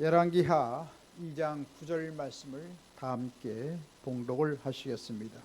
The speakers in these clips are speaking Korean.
열왕기하 2장 9절 말씀을 다 함께 봉독을 하시겠습니다.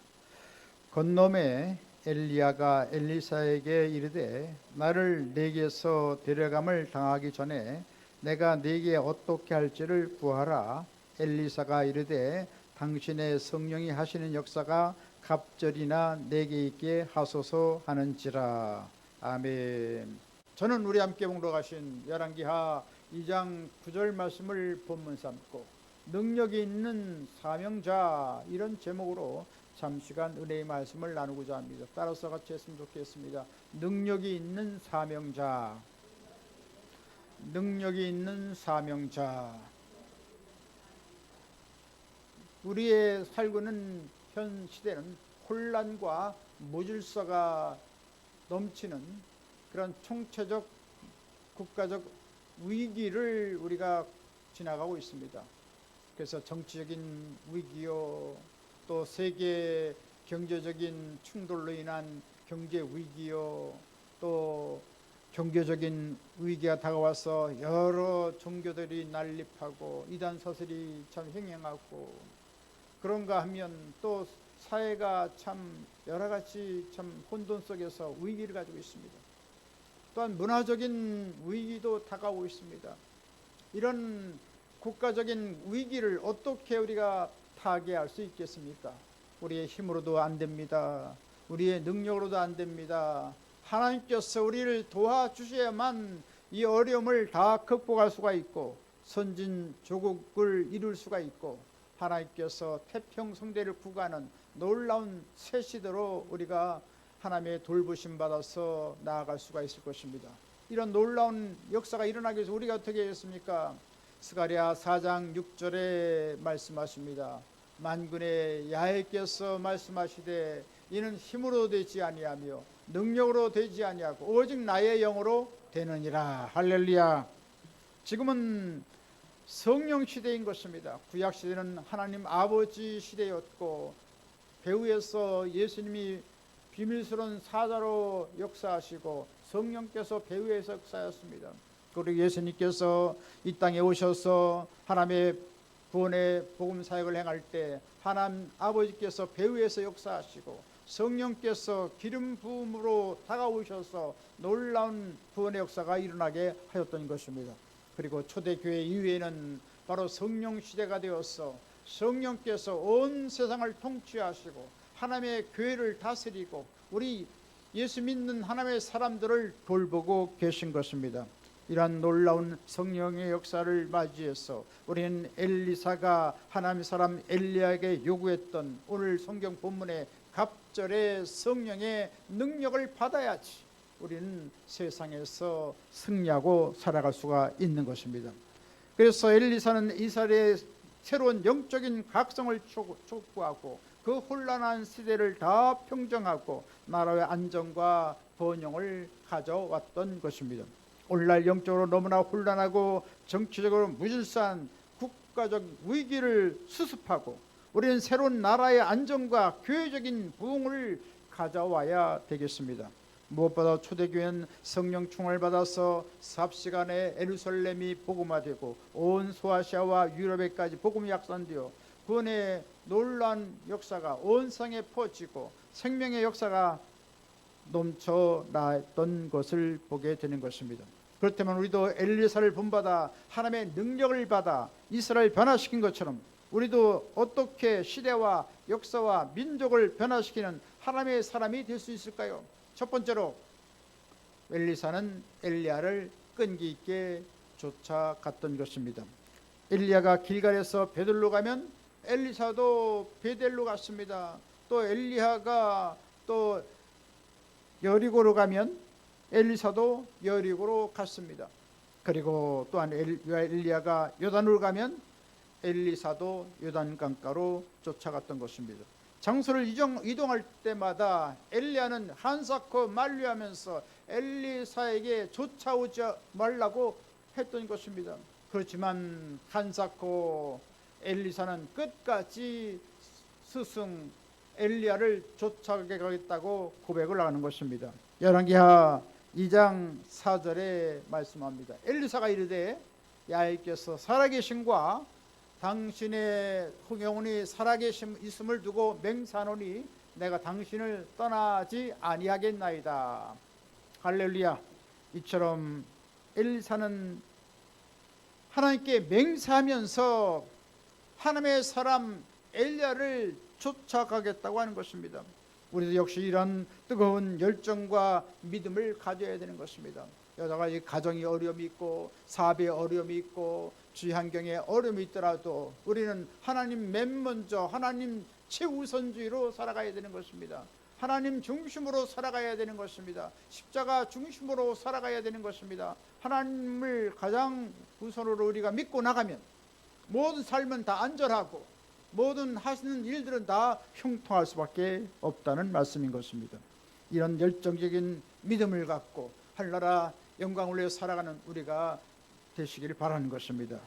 건너매 엘리야가 엘리사에게 이르되 나를 네게서 데려감을 당하기 전에 내가 네게 어떻게 할지를 구하라. 엘리사가 이르되 당신의 성령이 하시는 역사가 갑절이나 내게 있게 하소서 하는지라. 아멘. 저는 우리 함께 봉독하신 열왕기하 2장 9절 말씀을 본문 삼고 능력이 있는 사명자, 이런 제목으로 잠시간 은혜의 말씀을 나누고자 합니다. 따라서 같이 했으면 좋겠습니다. 능력이 있는 사명자, 능력이 있는 사명자. 우리의 살고 있는 현 시대는 혼란과 무질서가 넘치는 그런 총체적 국가적 위기를 우리가 지나가고 있습니다. 그래서 정치적인 위기요, 또 세계 경제적인 충돌로 인한 경제 위기요, 또 종교적인 위기가 다가와서 여러 종교들이 난립하고 이단 사슬이 참 횡행하고, 그런가 하면 또 사회가 참 여러 가지 참 혼돈 속에서 위기를 가지고 있습니다. 또한 문화적인 위기도 다가오고 있습니다. 이런 국가적인 위기를 어떻게 우리가 타개할 수 있겠습니까? 우리의 힘으로도 안 됩니다. 우리의 능력으로도 안 됩니다. 하나님께서 우리를 도와주셔야만 이 어려움을 다 극복할 수가 있고 선진 조국을 이룰 수가 있고 하나님께서 태평성대를 구가하는 놀라운 새 시대로 우리가 하나님의 돌보심 받아서 나아갈 수가 있을 것입니다. 이런 놀라운 역사가 일어나기 위해서 우리가 어떻게 했습니까? 스가랴 4장 6절에 말씀하십니다. 만군의 야훼께서 말씀하시되 이는 힘으로 되지 아니하며 능력으로 되지 아니하고 오직 나의 영으로 되느니라. 할렐루야. 지금은 성령 시대인 것입니다. 구약 시대는 하나님 아버지 시대였고 배후에서 예수님이 비밀스러운 사자로 역사하시고 성령께서 배후에서 역사하였습니다. 그리고 예수님께서 이 땅에 오셔서 하나님의 구원의 복음 사역을 행할 때 하나님 아버지께서 배후에서 역사하시고 성령께서 기름 부음으로 다가오셔서 놀라운 구원의 역사가 일어나게 하였던 것입니다. 그리고 초대교회 이후에는 바로 성령 시대가 되어서 성령께서 온 세상을 통치하시고 하나님의 교회를 다스리고 우리 예수 믿는 하나님의 사람들을 돌보고 계신 것입니다. 이러한 놀라운 성령의 역사를 맞이해서 우리는 엘리사가 하나님의 사람 엘리야에게 요구했던 오늘 성경 본문의 갑절의 성령의 능력을 받아야지 우리는 세상에서 승리하고 살아갈 수가 있는 것입니다. 그래서 엘리사는 이스라엘의 새로운 영적인 각성을 촉구하고 그 혼란한 시대를 다 평정하고 나라의 안정과 번영을 가져왔던 것입니다. 오늘날 영적으로 너무나 혼란하고 정치적으로 무질서한 국가적 위기를 수습하고 우리는 새로운 나라의 안정과 교회적인 부흥을 가져와야 되겠습니다. 무엇보다 초대교회는 성령 충만을 받아서 삽시간에 예루살렘이 복음화되고 온 소아시아와 유럽에까지 복음이 확산되어 구원의 놀라운 역사가 온 세상에 퍼지고 생명의 역사가 넘쳐났던 것을 보게 되는 것입니다. 그렇다면 우리도 엘리사를 본받아 하나님의 능력을 받아 이스라엘 변화시킨 것처럼 우리도 어떻게 시대와 역사와 민족을 변화시키는 하나님의 사람이 될 수 있을까요? 첫 번째로 엘리사는 엘리야를 끈기 있게 쫓아갔던 것입니다. 엘리야가 길갈에서 베들로 가면 엘리사도 베델로 갔습니다. 또 엘리야가 또 여리고로 가면 엘리사도 여리고로 갔습니다. 그리고 또한 엘리야가 요단으로 가면 엘리사도 요단강가로 쫓아갔던 것입니다. 장소를 이동할 때마다 엘리야는 한사코 만류하면서 엘리사에게 쫓아오지 말라고 했던 것입니다. 그렇지만 한사코 엘리사는 끝까지 스승 엘리야를 쫓아가겠다고 고백을 하는 것입니다. 열왕기하 2장 4절에 말씀합니다. 엘리사가 이르되 야훼께서 살아계심과 당신의 영혼이 살아계심 있음을 두고 맹세하노니 내가 당신을 떠나지 아니하겠나이다. 할렐루야. 이처럼 엘리사는 하나님께 맹세하면서 하나님의 사람 엘리야를 쫓아가겠다고 하는 것입니다. 우리도 역시 이런 뜨거운 열정과 믿음을 가져야 되는 것입니다. 여러 가지 가정이 어려움이 있고 사업에 어려움이 있고 주위 환경에 어려움이 있더라도 우리는 하나님 맨 먼저 하나님 최우선주의로 살아가야 되는 것입니다. 하나님 중심으로 살아가야 되는 것입니다. 십자가 중심으로 살아가야 되는 것입니다. 하나님을 가장 우선으로 우리가 믿고 나가면 모든 삶은 다 안전하고 모든 하시는 일들은 다 형통할 수밖에 없다는 말씀인 것입니다. 이런 열정적인 믿음을 갖고 하늘나라 영광을 위해 살아가는 우리가 되시기를 바라는 것입니다.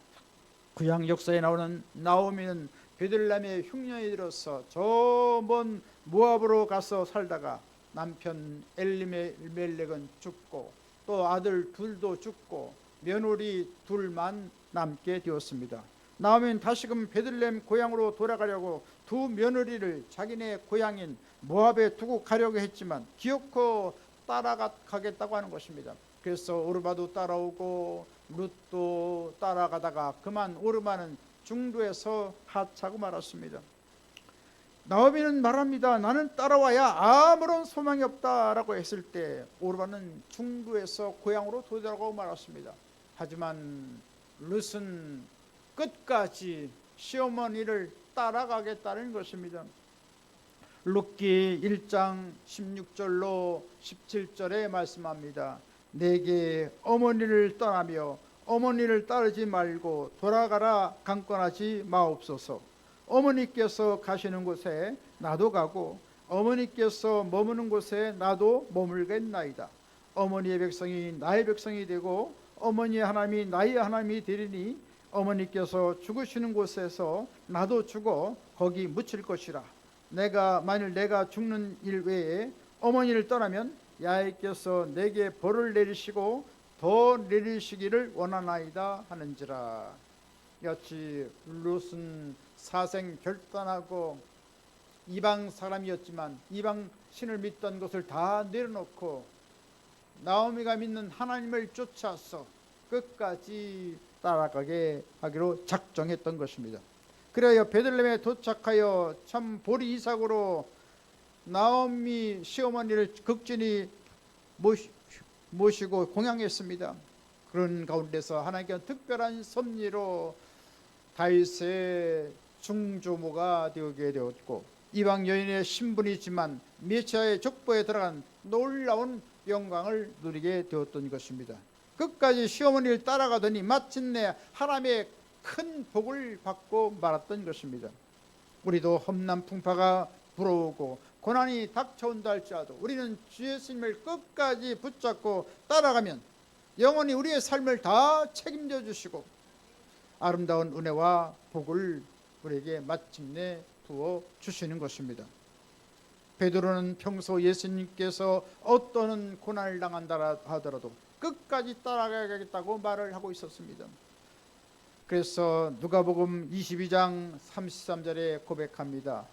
구약 역사에 나오는 나오미는 베들레헴의 흉년이 들어서 저 먼 모압으로 가서 살다가 남편 엘리멜렉은 죽고 또 아들 둘도 죽고 며느리 둘만 남게 되었습니다. 나오미는 다시금 베들레헴 고향으로 돌아가려고 두 며느리를 자기네 고향인 모압에 두고 가려고 했지만 기어코 따라가겠다고 하는 것입니다. 그래서 오르바도 따라오고 룻도 따라가다가 그만 오르바는 중도에서 하차하고 말았습니다. 나오미는 말합니다. 나는 따라와야 아무런 소망이 없다라고 했을 때 오르바는 중도에서 고향으로 돌아가고 말았습니다. 하지만 룻은 끝까지 시어머니를 따라가겠다는 것입니다. 룻기 1장 16절로 17절에 말씀합니다. 내게 어머니를 떠나며 어머니를 따르지 말고 돌아가라 강권하지 마옵소서. 어머니께서 가시는 곳에 나도 가고 어머니께서 머무는 곳에 나도 머물겠나이다. 어머니의 백성이 나의 백성이 되고 어머니의 하나님이 나의 하나님이 되리니 어머니께서 죽으시는 곳에서 나도 죽어 거기 묻힐 것이라. 만일 내가 죽는 일 외에 어머니를 떠나면 야훼께서 내게 벌을 내리시고 더 내리시기를 원하나이다 하는지라. 여치 룻은 사생 결단하고 이방 사람이었지만 이방 신을 믿던 것을 다 내려놓고 나오미가 믿는 하나님을 쫓아서 끝까지 따라가게 하기로 작정했던 것입니다. 그래야 베들레헴에 도착하여 참 보리이삭으로 나오미 시어머니를 극진히 모시고 공양했습니다. 그런 가운데서 하나님께서 특별한 섭리로 다윗의 중조모가 되게 되었고 이방 여인의 신분이지만 메시아의 족보에 들어간 놀라운 영광을 누리게 되었던 것입니다. 끝까지 시어머니를 따라가더니 마침내 하나님의 큰 복을 받고 말았던 것입니다. 우리도 험난 풍파가 불어오고 고난이 닥쳐온다 할지라도 우리는 주 예수님을 끝까지 붙잡고 따라가면 영원히 우리의 삶을 다 책임져 주시고 아름다운 은혜와 복을 우리에게 마침내 부어 주시는 것입니다. 베드로는 평소 예수님께서 어떤 고난을 당한다 하더라도 끝까지 따라가겠다고 말을 하고 있었습니다. 그래서 누가복음 22장 33절에 고백합니다.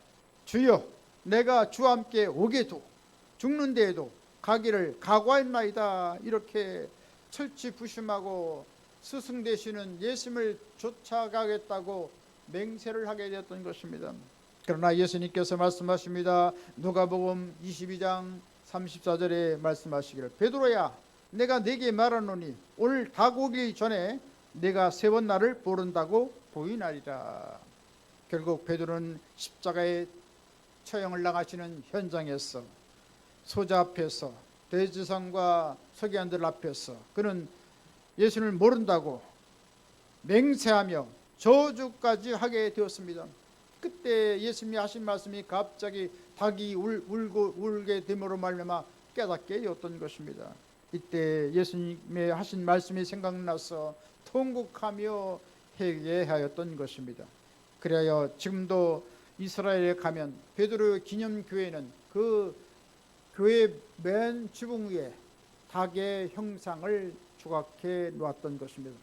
주여, 내가 주와 함께 오게도 죽는 데에도 가기를 각오하였나이다. 이렇게 철치부심하고 스승 되시는 예수님을 쫓아가겠다고 맹세를 하게 되었던 것입니다. 그러나 예수님께서 말씀하십니다. 누가복음 22장 34절에 말씀하시기를 베드로야, 내가 네게 말하노니 오늘 닭 오기 전에 내가 세 번 나를 모른다고 부인하리라. 결국 베드로는 십자가의 처형을 당하시는 현장에서 소자 앞에서 대제사장과 서기관들 앞에서 그는 예수님을 모른다고 맹세하며 저주까지 하게 되었습니다. 그때 예수님이 하신 말씀이 갑자기 닭이 울게 됨으로 말미암아 깨닫게 되었던 것입니다. 이때 예수님의 하신 말씀이 생각나서 통곡하며 회개하였던 것입니다. 그래야 지금도 이스라엘에 가면 베드로 기념교회는 그 교회 맨 지붕 위에 닭의 형상을 조각해 놓았던 것입니다.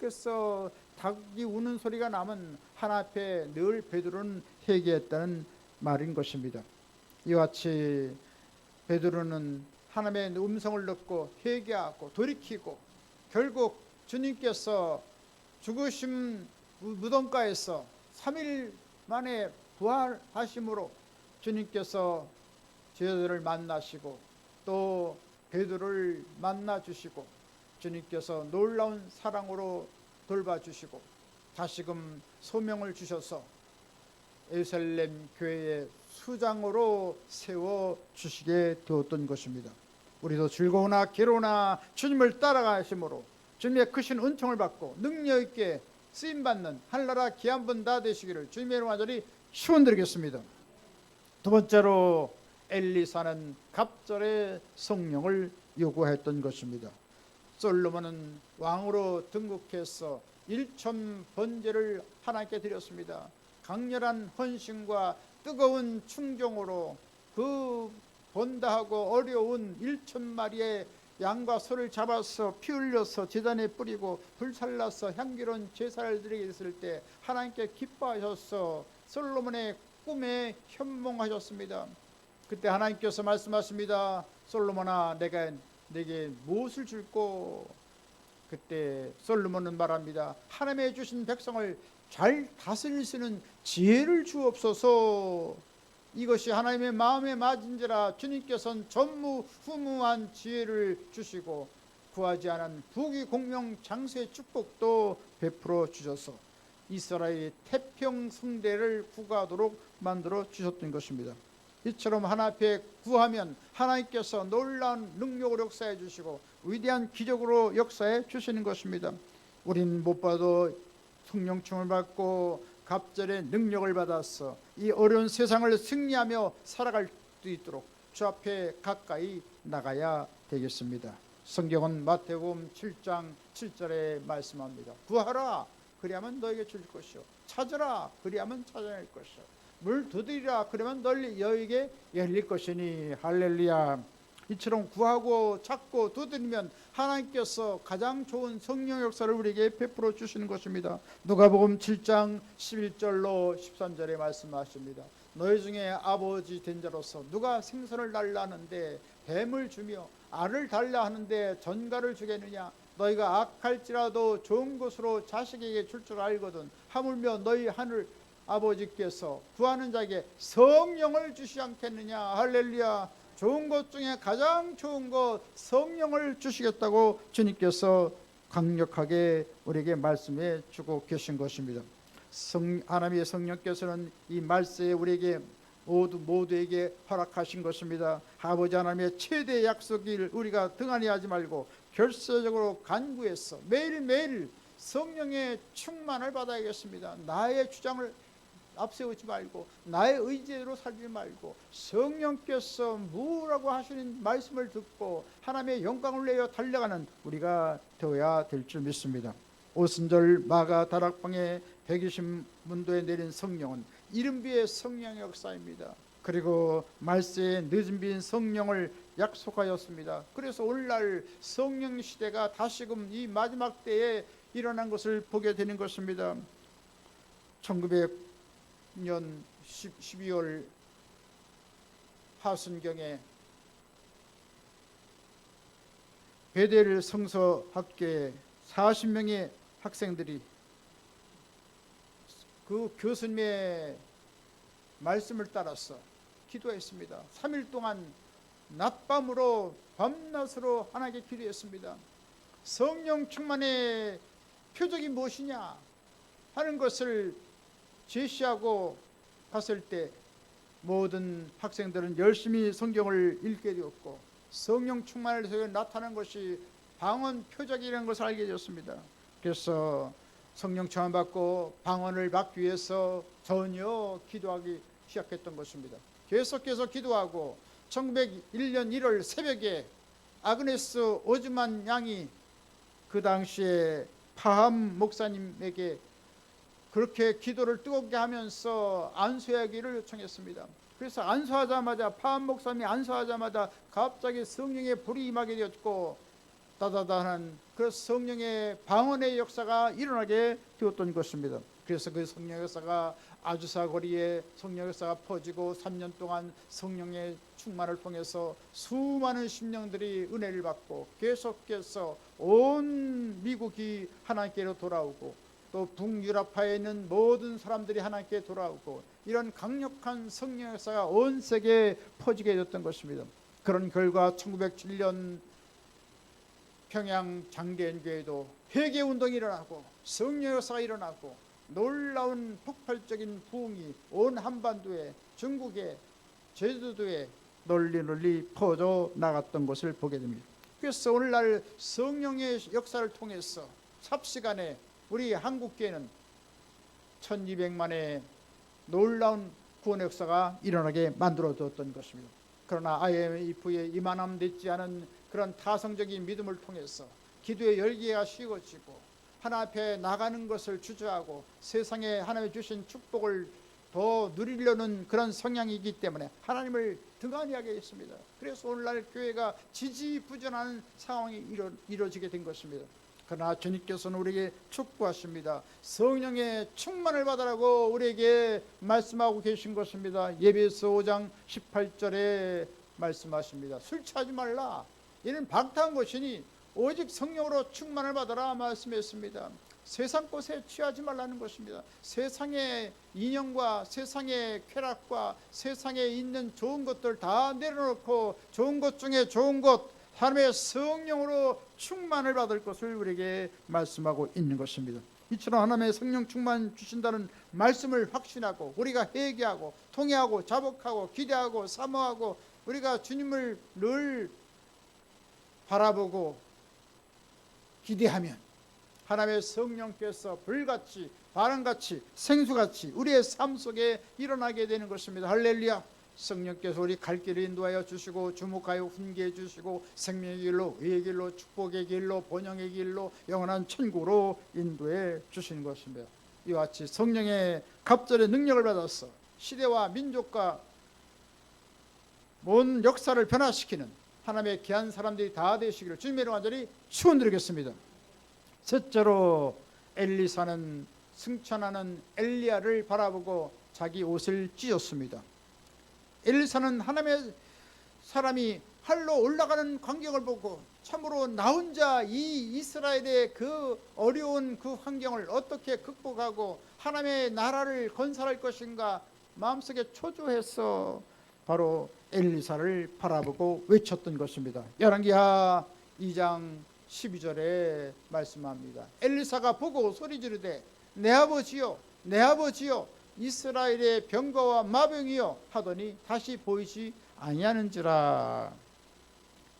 밖에서 닭이 우는 소리가 나면 하나 앞에 늘 베드로는 회개했다는 말인 것입니다. 이와 같이 베드로는 하나님의 음성을 듣고 회개하고 돌이키고 결국 주님께서 죽으심 무덤가에서 3일 만에 부활하심으로 주님께서 제자들을 만나시고 또 베드로를 만나 주시고 주님께서 놀라운 사랑으로 돌봐주시고 다시금 소명을 주셔서 예루살렘 교회의 수장으로 세워주시게 되었던 것입니다. 우리도 즐거우나 괴로우나 주님을 따라가심으로 주님의 크신 은총을 받고 능력 있게 쓰임받는 하늘나라 귀한 다 되시기를 주님의 이름으로 간절히 축원드리겠습니다. 두 번째로 엘리사는 갑절의 성령을 요구했던 것입니다. 솔로몬은 왕으로 등극해서 1천 번제를 하나님께 드렸습니다. 강렬한 헌신과 뜨거운 충정으로 그 번다하고 어려운 1,000마리의 양과 소를 잡아서 피 흘려서 제단에 뿌리고 불살라서 향기로운 제사를 드리게 됐을 때 하나님께 기뻐하셔서 솔로몬의 꿈에 현몽하셨습니다. 그때 하나님께서 말씀하십니다. 솔로몬아, 내가 내게 무엇을 줄꼬? 그때 솔로몬은 말합니다. 하나님의 주신 백성을 잘 다스릴 수 있는 지혜를 주옵소서. 이것이 하나님의 마음에 맞은지라 주님께서는 전무후무한 지혜를 주시고 구하지 않은 부귀 공명 장세의 축복도 베풀어 주셔서 이스라엘의 태평성대를 구가하도록 만들어 주셨던 것입니다. 이처럼 하나님 앞에 구하면 하나님께서 놀라운 능력으로 역사해 주시고 위대한 기적으로 역사해 주시는 것입니다. 우린 못 봐도 성령충을 받고 갑절의 능력을 받아서 이 어려운 세상을 승리하며 살아갈 수 있도록 주 앞에 가까이 나가야 되겠습니다. 성경은 마태복음 7장 7절에 말씀합니다. 구하라, 그리하면 너에게 줄 것이요, 찾으라, 그리하면 찾아낼 것이요, 물 두드리라, 그러면 너에게 열릴 것이니. 할렐루야. 이처럼 구하고 찾고 두드리면 하나님께서 가장 좋은 성령 역사를 우리에게 베풀어 주시는 것입니다. 누가복음 7장 11절로 13절에 말씀하십니다. 너희 중에 아버지 된 자로서 누가 생선을 달라 하는데 뱀을 주며 알을 달라 하는데 전갈을 주겠느냐? 너희가 악할지라도 좋은 것으로 자식에게 줄 줄 알거든 하물며 너희 하늘 아버지께서 구하는 자에게 성령을 주시지 않겠느냐. 할렐루야. 좋은 것 중에 가장 좋은 것 성령을 주시겠다고 주님께서 강력하게 우리에게 말씀해 주고 계신 것입니다. 하나님의 성령께서는 이 말씀에 우리에게 모두에게 허락하신 것입니다. 아버지 하나님의 최대 약속을 우리가 등한히 하지 말고 결세적으로 간구해서 매일매일 성령의 충만을 받아야겠습니다. 나의 주장을 앞세우지 말고 나의 의지대로 살지 말고 성령께서 뭐라고 하시는 말씀을 듣고 하나님의 영광을 내어 달려가는 우리가 되어야 될 줄 믿습니다. 오순절 마가 다락방에 120문도에 내린 성령은 이른비의 성령의 역사입니다. 그리고 말세에 늦은 비인 성령을 약속하였습니다. 그래서 오늘날 성령 시대가 다시금 이 마지막 때에 일어난 것을 보게 되는 것입니다. 1900년 12월 하순경에 베델 성서학교에 40명의 학생들이 그 교수님의 말씀을 따라서 기도했습니다. 3일 동안 낮밤으로 밤낮으로 하나님께 기도했습니다. 성령 충만의 표적이 무엇이냐 하는 것을 제시하고 갔을 때 모든 학생들은 열심히 성경을 읽게 되었고 성령 충만을 통해 나타난 것이 방언 표적이라는 것을 알게 되었습니다. 그래서 성령 충만 받고 방언을 받기 위해서 전혀 기도하기 시작했던 것입니다. 계속해서 기도하고 1901년 1월 새벽에 아그네스 오즈만 양이 그 당시에 파함 목사님에게 그렇게 기도를 뜨겁게 하면서 안수하기를 요청했습니다. 그래서 안수하자마자 파함 목사님이 안수하자마자 갑자기 성령의 불이 임하게 되었고 다다다한 그 성령의 방언의 역사가 일어나게 되었던 것입니다. 그래서 그 성령 역사가 아주사 거리에 성령 역사가 퍼지고 3년 동안 성령의 충만을 통해서 수많은 심령들이 은혜를 받고 계속해서 온 미국이 하나님께로 돌아오고 또 북유럽파에 있는 모든 사람들이 하나님께 돌아오고 이런 강력한 성령 역사가 온 세계에 퍼지게 되었던 것입니다. 그런 결과 1907년 평양 장대인교회도 회개운동이 일어나고 성령 역사가 일어나고 놀라운 폭발적인 부흥이 온 한반도에, 중국에, 제주도에 널리 퍼져 나갔던 것을 보게 됩니다. 그래서 오늘날 성령의 역사를 통해서 삽시간에 우리 한국교회는 1200만의 놀라운 구원 역사가 일어나게 만들어 두었던 것입니다. 그러나 IMF에 이만함 되지 않은 그런 타성적인 믿음을 통해서 기도의 열기가 쉬워지고 하나님 앞에 나가는 것을 주저하고 세상에 하나님이 주신 축복을 더 누리려는 그런 성향이기 때문에 하나님을 등한히 하게 했습니다. 그래서 오늘날 교회가 지지부진한 상황이 이루어지게 된 것입니다. 그러나 주님께서는 우리에게 촉구하십니다. 성령의 충만을 받으라고 우리에게 말씀하고 계신 것입니다. 예배서 5장 18절에 말씀하십니다. 술 취하지 말라. 이는 방탕한 것이니 오직 성령으로 충만을 받아라 말씀했습니다. 세상 것에 취하지 말라는 것입니다. 세상의 인연과 세상의 쾌락과 세상에 있는 좋은 것들 다 내려놓고 좋은 것 중에 좋은 것 하나님의 성령으로 충만을 받을 것을 우리에게 말씀하고 있는 것입니다. 이처럼 하나님의 성령 충만 주신다는 말씀을 확신하고 우리가 회개하고 통회하고 자복하고 기대하고 사모하고 우리가 주님을 늘 바라보고 기대하면 하나님의 성령께서 불같이 바람같이 생수같이 우리의 삶 속에 일어나게 되는 것입니다. 할렐루야. 성령께서 우리 갈 길을 인도하여 주시고 주목하여 훈계해 주시고 생명의 길로 의의 길로 축복의 길로 번영의 길로 영원한 천국으로 인도해 주시는 것입니다. 이와 같이 성령의 갑절의 능력을 받아서 시대와 민족과 온 역사를 변화시키는 하나님의 귀한 사람들이 다 되시기를 주님의 이름으로 간절히 축원드리겠습니다. 셋째로 엘리사는 승천하는 엘리야를 바라보고 자기 옷을 찢었습니다. 엘리사는 하나님의 사람이 활로 올라가는 광경을 보고 참으로 나 혼자 이 이스라엘의 그 어려운 그 환경을 어떻게 극복하고 하나님의 나라를 건설할 것인가 마음속에 초조해서 바로 엘리사를 바라보고 외쳤던 것입니다. 열왕기하 2장 12절에 말씀합니다. 엘리사가 보고 소리 지르되 내 아버지여 내 아버지여 이스라엘의 병거와 마병이여 하더니 다시 보이지 아니하는지라.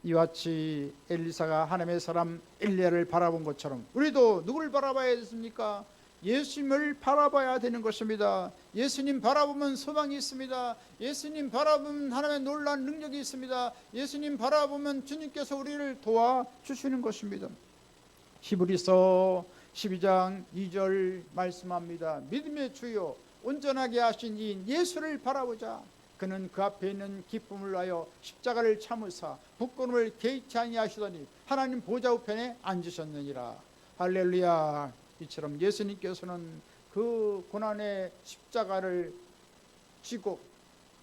이와 같이 엘리사가 하나님의 사람 엘리야를 바라본 것처럼 우리도 누구를 바라봐야 됐습니까? 예수님을 바라봐야 되는 것입니다. 예수님 바라보면 소망이 있습니다. 예수님 바라보면 하나님의 놀라운 능력이 있습니다. 예수님 바라보면 주님께서 우리를 도와주시는 것입니다. 히브리서 12장 2절 말씀합니다. 믿음의 주요 온전하게 하신 이 예수를 바라보자. 그는 그 앞에 있는 기쁨을 위하여 십자가를 참으사 부끄러움을 개의치 아니하시더니 하나님 보좌 우편에 앉으셨느니라. 할렐루야. 이처럼 예수님께서는 그 고난의 십자가를 지고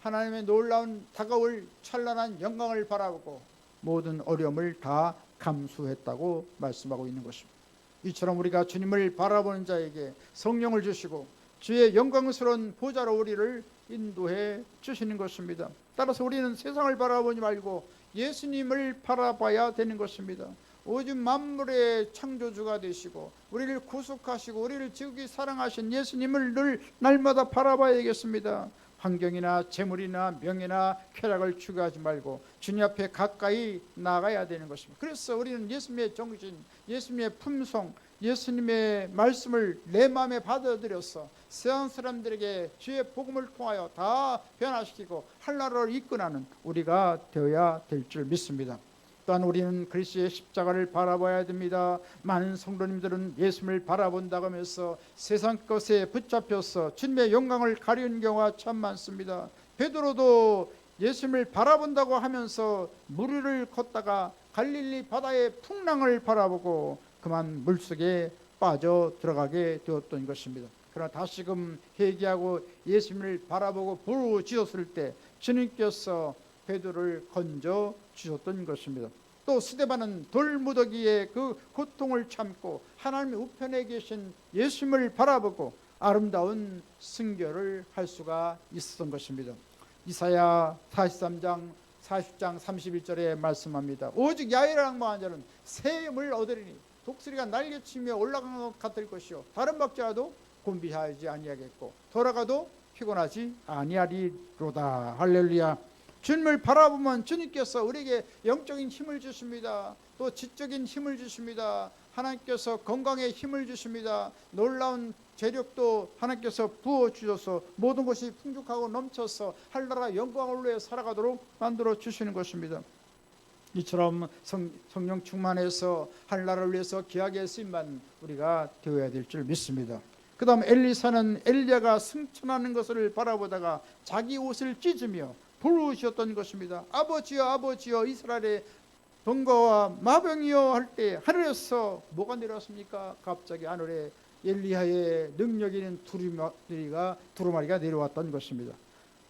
하나님의 놀라운 다가올 찬란한 영광을 바라보고 모든 어려움을 다 감수했다고 말씀하고 있는 것입니다. 이처럼 우리가 주님을 바라보는 자에게 성령을 주시고 주의 영광스러운 보좌로 우리를 인도해 주시는 것입니다. 따라서 우리는 세상을 바라보지 말고 예수님을 바라봐야 되는 것입니다. 오직 만물의 창조주가 되시고 우리를 구속하시고 우리를 지극히 사랑하신 예수님을 늘 날마다 바라봐야겠습니다. 환경이나 재물이나 명예나 쾌락을 추구하지 말고 주님 앞에 가까이 나가야 되는 것입니다. 그래서 우리는 예수님의 정신, 예수님의 품성, 예수님의 말씀을 내 마음에 받아들여서 세상 사람들에게 주의 복음을 통하여 다 변화시키고 한나라를 이끌어가는 우리가 되어야 될 줄 믿습니다. 또한 우리는 그리스도의 십자가를 바라봐야 됩니다. 많은 성도님들은 예수님을 바라본다고 하면서 세상 것에 붙잡혀서 주님의 영광을 가리는 경우가 참 많습니다. 베드로도 예수님을 바라본다고 하면서 물 위를 걷다가 갈릴리 바다의 풍랑을 바라보고 그만 물속에 빠져 들어가게 되었던 것입니다. 그러나 다시금 회개하고 예수님을 바라보고 부르짖었을 때 주님께서 베드로를 건져 주셨던 것입니다. 또 스데반은 돌무더기의 그 고통을 참고 하나님의 우편에 계신 예수님을 바라보고 아름다운 순교를 할 수가 있었던 것입니다. 이사야 43장 40장 31절에 말씀합니다. 오직 야훼라는 망한 자는 새 힘을 얻으리니 독수리가 날개치며 올라가는 것 같을 것이요 다른 박자도 곤비하지 아니하겠고 돌아가도 피곤하지 아니하리로다. 할렐루야. 주님을 바라보면 주님께서 우리에게 영적인 힘을 주십니다. 또 지적인 힘을 주십니다. 하나님께서 건강에 힘을 주십니다. 놀라운 재력도 하나님께서 부어주셔서 모든 것이 풍족하고 넘쳐서 한나라 영광을 위해 살아가도록 만들어 주시는 것입니다. 이처럼 성령 충만해서 한나라를 위해서 귀하게 쓰임만 우리가 되어야 될 줄 믿습니다. 그 다음 엘리사는 엘리야가 승천하는 것을 바라보다가 자기 옷을 찢으며 부르셨던 것입니다. 아버지여 아버지여 이스라엘의 병거와 마병이여 할 때 하늘에서 뭐가 내려왔습니까? 갑자기 하늘에 엘리야의 능력 있는 두루마리가 내려왔던 것입니다.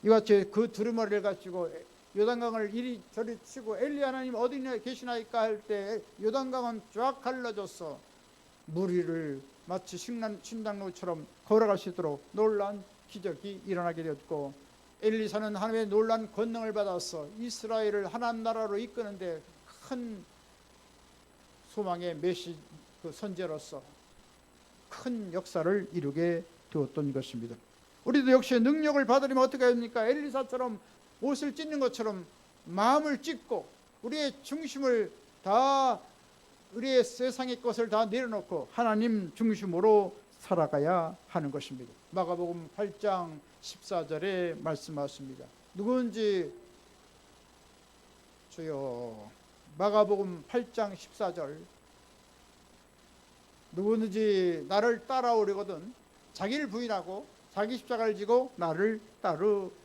이와 같이 그 두루마리를 가지고 요단강을 이리저리 치고 엘리야 하나님 어디 계시나이까 할 때 요단강은 쫙 갈라져서 물 위를 마치 신당로처럼 걸어갈 수 있도록 놀라운 기적이 일어나게 되었고, 엘리사는 하나님의 놀라운 권능을 받아서 이스라엘을 하나님 나라로 이끄는데 큰 소망의 그 선제로서 큰 역사를 이루게 되었던 것입니다. 우리도 역시 능력을 받으려면 어떻게 합니까? 엘리사처럼 옷을 찢는 것처럼 마음을 찢고 우리의 중심을 다, 우리의 세상의 것을 다 내려놓고 하나님 중심으로 살아가야 하는 것입니다. 마가복음 8장 14절에 말씀하십니다. 누구든지 주여, 마가복음 8장 14절, 누구든지 나를 따라오려거든 자기를 부인하고 자기 십자가를 지고 나를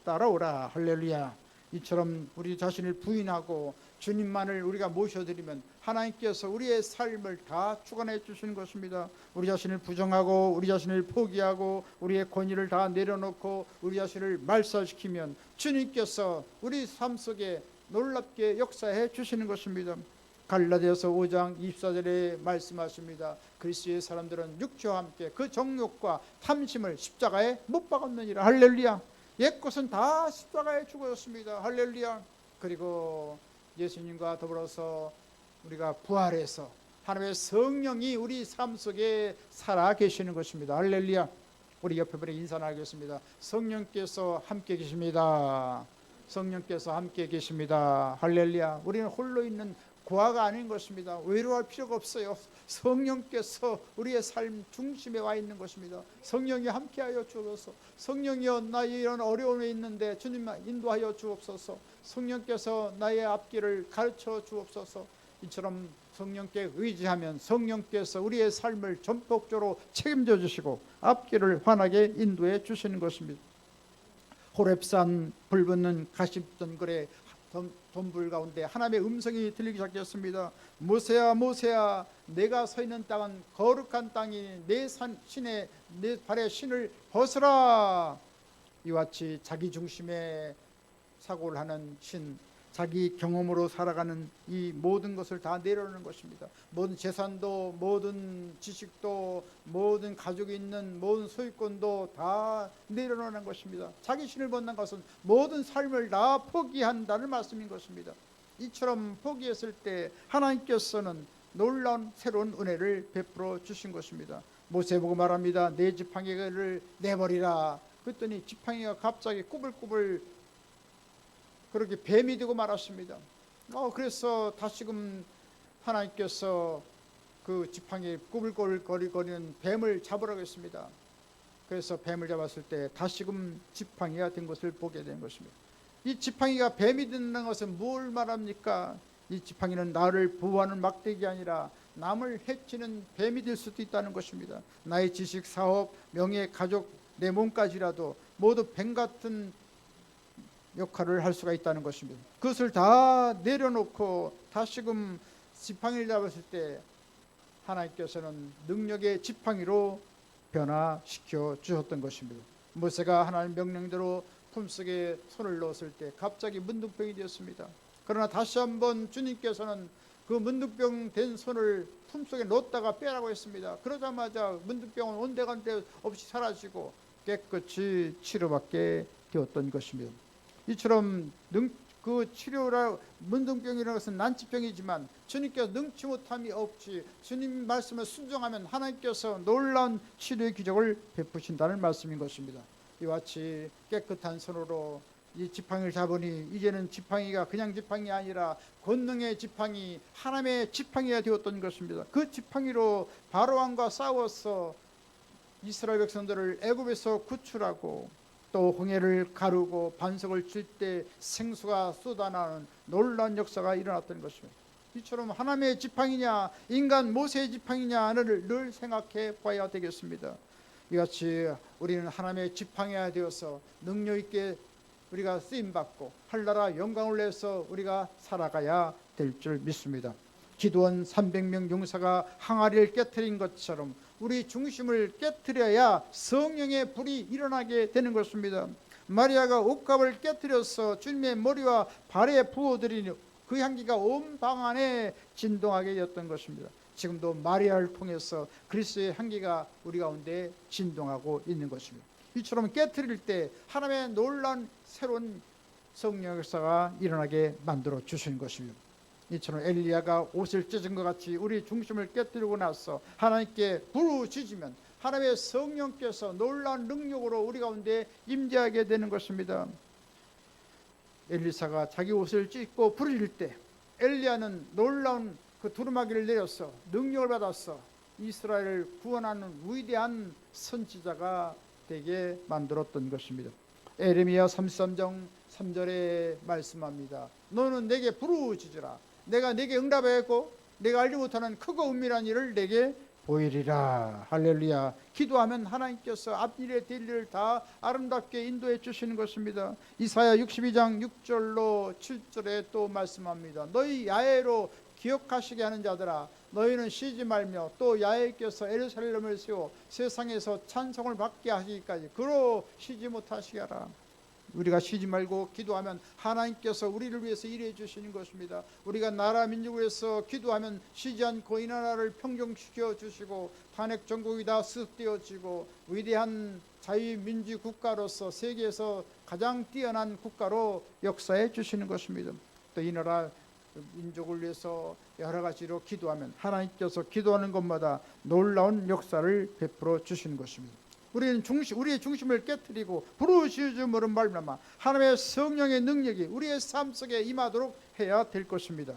따라오라. 할렐루야. 이처럼 우리 자신을 부인하고 주님만을 우리가 모셔드리면 하나님께서 우리의 삶을 다 주관해 주시는 것입니다. 우리 자신을 부정하고 우리 자신을 포기하고 우리의 권위를 다 내려놓고 우리 자신을 말살시키면 주님께서 우리 삶 속에 놀랍게 역사해 주시는 것입니다. 갈라디아서 5장 24절에 말씀하십니다. 그리스도의 사람들은 육체와 함께 그 정욕과 탐심을 십자가에 못 박았느니라. 할렐루야. 옛것은 다 십자가에 죽어졌습니다. 할렐루야. 그리고 예수님과 더불어서 우리가 부활해서 하나님의 성령이 우리 삶 속에 살아 계시는 것입니다. 할렐루야. 우리 옆에 분에 인사 나누겠습니다. 성령께서 함께 계십니다. 성령께서 함께 계십니다. 할렐루야. 우리는 홀로 있는 고아가 아닌 것입니다. 외로워할 필요가 없어요. 성령께서 우리의 삶 중심에 와 있는 것입니다. 성령이 함께하여 주옵소서. 성령이여, 나의 이런 어려움에 있는데 주님 인도하여 주옵소서. 성령께서 나의 앞길을 가르쳐 주옵소서. 이처럼 성령께 의지하면 성령께서 우리의 삶을 전폭적으로 책임져 주시고 앞길을 환하게 인도해 주시는 것입니다. 호렙산 불붙는 가십덩굴에 돈불 가운데 하나님의 음성이 들리기 시작했습니다. 모세야 모세야, 내가 서 있는 땅은 거룩한 땅이 내 발의 신을 벗으라. 이와 같이 자기 중심의 사고를 하는 신, 자기 경험으로 살아가는 이 모든 것을 다 내려놓는 것입니다. 모든 재산도, 모든 지식도, 모든 가족이 있는 모든 소유권도 다 내려놓는 것입니다. 자기 신을 벗는 것은 모든 삶을 다 포기한다는 말씀인 것입니다. 이처럼 포기했을 때 하나님께서는 놀라운 새로운 은혜를 베풀어 주신 것입니다. 모세 보고 말합니다. 내 지팡이를 내버리라. 그랬더니 지팡이가 갑자기 꾸불꾸불 그렇게 뱀이 되고 말았습니다. 그래서 다시금 하나님께서 그 지팡이 꾸불꾸불거리는 뱀을 잡으라고 했습니다. 그래서 뱀을 잡았을 때 다시금 지팡이가 된 것을 보게 된 것입니다. 이 지팡이가 뱀이 된다는 것은 뭘 말합니까? 이 지팡이는 나를 보호하는 막대기가 아니라 남을 해치는 뱀이 될 수도 있다는 것입니다. 나의 지식, 사업, 명예, 가족, 내 몸까지라도 모두 뱀 같은 역할을 할 수가 있다는 것입니다. 그것을 다 내려놓고 다시금 지팡이를 잡았을 때 하나님께서는 능력의 지팡이로 변화시켜 주셨던 것입니다. 모세가 하나님 명령대로 품속에 손을 넣었을 때 갑자기 문둥병이 되었습니다. 그러나 다시 한번 주님께서는 그 문둥병 된 손을 품속에 넣었다가 빼라고 했습니다. 그러자마자 문둥병은 온데간데 없이 사라지고 깨끗이 치료받게 되었던 것입니다. 이처럼 그 치료라 문둥병이라는 것은 난치병이지만 주님께서 능치 못함이 없지 주님 말씀을 순종하면 하나님께서 놀라운 치료의 기적을 베푸신다는 말씀인 것입니다. 이와 같이 깨끗한 손으로 이 지팡이를 잡으니 이제는 지팡이가 그냥 지팡이 아니라 권능의 지팡이, 하나님의 지팡이가 되었던 것입니다. 그 지팡이로 바로왕과 싸워서 이스라엘 백성들을 애굽에서 구출하고 또 홍해를 가르고 반석을 칠 때 생수가 쏟아나는 놀라운 역사가 일어났던 것입니다. 이처럼 하나님의 지팡이냐 인간 모세의 지팡이냐를 늘 생각해 봐야 되겠습니다. 이같이 우리는 하나님의 지팡이가 되어서 능력 있게 우리가 쓰임받고 한나라 영광을 내서 우리가 살아가야 될 줄 믿습니다. 기드온 300명 용사가 항아리를 깨트린 것처럼 우리 중심을 깨트려야 성령의 불이 일어나게 되는 것입니다. 마리아가 옷값을 깨트려서 주님의 머리와 발에 부어드리니 그 향기가 온 방 안에 진동하게 되었던 것입니다. 지금도 마리아를 통해서 그리스도의 향기가 우리 가운데 진동하고 있는 것입니다. 이처럼 깨트릴 때 하나님의 놀라운 새로운 성령 역사가 일어나게 만들어 주시는 것입니다. 이처럼 엘리야가 옷을 찢은 것 같이 우리 중심을 깨뜨리고 나서 하나님께 부르짖으면 하나님의 성령께서 놀라운 능력으로 우리 가운데 임재하게 되는 것입니다. 엘리사가 자기 옷을 찢고 부르짖을 때 엘리야는 놀라운 그 두루마기를 내려서 능력을 받아서 이스라엘을 구원하는 위대한 선지자가 되게 만들었던 것입니다. 에레미야 33장 3절에 말씀합니다. 너는 내게 부르짖으라. 내가 내게 응답하였고 내가 알지 못하는 크고 은밀한 일을 내게 보이리라. 할렐루야. 기도하면 하나님께서 앞일에 될 일을 다 아름답게 인도해 주시는 것입니다. 이사야 62장 6절로 7절에 또 말씀합니다. 너희 야외로 기억하시게 하는 자들아 너희는 쉬지 말며 또 야훼께서 예루살렘을 세워 세상에서 찬송을 받게 하시기까지 그로 쉬지 못하시게 하라. 우리가 쉬지 말고 기도하면 하나님께서 우리를 위해서 일해 주시는 것입니다. 우리가 나라 민족을 위해서 기도하면 쉬지 않고 이 나라를 평정시켜 주시고 탄핵 정국이 다 수습되어지고 위대한 자유민주 국가로서 세계에서 가장 뛰어난 국가로 역사해 주시는 것입니다. 또 이 나라 민족을 위해서 여러 가지로 기도하면 하나님께서 기도하는 것마다 놀라운 역사를 베풀어 주시는 것입니다. 우리는 우리의 중심을 깨뜨리고 부르짖음으로 말미암아 하나님의 성령의 능력이 우리의 삶 속에 임하도록 해야 될 것입니다.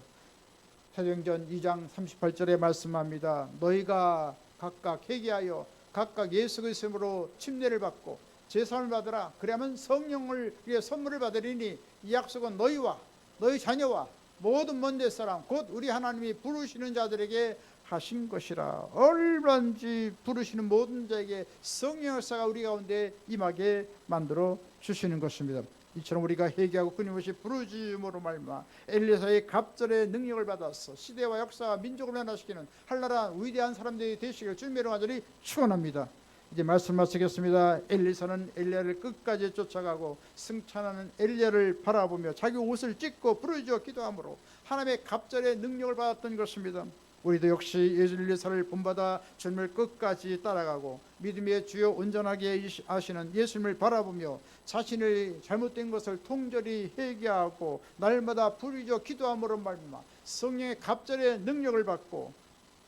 사도행전 2장 38절에 말씀합니다. 너희가 각각 회개하여 각각 예수 그리스도로 침례를 받고 제사를 받으라. 그러면 성령을 위해 선물을 받으리니 이 약속은 너희와 너희 자녀와 모든 먼데 사람 곧 우리 하나님이 부르시는 자들에게 하신 것이라. 얼마든지 부르시는 모든 자에게 성령 역사가 우리 가운데 임하게 만들어 주시는 것입니다. 이처럼 우리가 회개하고 끊임없이 부르짖음으로 말미암아 엘리사의 갑절의 능력을 받아서 시대와 역사와 민족을 변화시키는 한나라 위대한 사람들이 되시기를 주님의 이름으로 간절히 축원합니다. 이제 말씀 마치겠습니다. 엘리사는 엘리야를 끝까지 쫓아가고 승천하는 엘리야를 바라보며 자기 옷을 찢고 부르짖어 기도함으로 하나님의 갑절의 능력을 받았던 것입니다. 우리도 역시 엘리사를 본받아 주님을 끝까지 따라가고 믿음의 주요 온전하게 하시는 예수님을 바라보며 자신의 잘못된 것을 통절히 회개하고 날마다 부르짖어 기도함으로 말미암아 성령의 갑절의 능력을 받고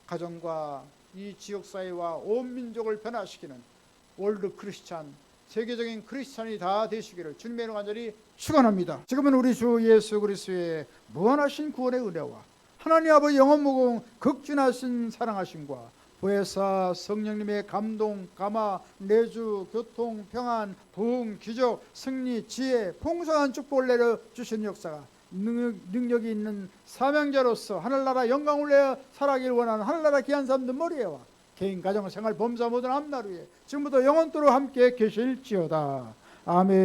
가정과 이 지역사회와 온 민족을 변화시키는 월드 크리스찬, 세계적인 크리스찬이 다 되시기를 주님의 이름으로 간절히 축원합니다. 지금은 우리 주 예수 그리스도의 무한하신 구원의 은혜와 하나님 아버지 영원무궁 극진하신 사랑하심과 보혜사 성령님의 감동, 감화, 내주, 교통, 평안, 부흥, 기적, 승리, 지혜, 풍성한 축복을 내려주신 역사가 능력이 있는 사명자로서 하늘나라 영광을 내어 살아가길 원하는 하늘나라 귀한 사람들 머리에와 개인 가정 생활 범사 모든 앞날 위에 지금부터 영원토록 함께 계실지어다. 아멘.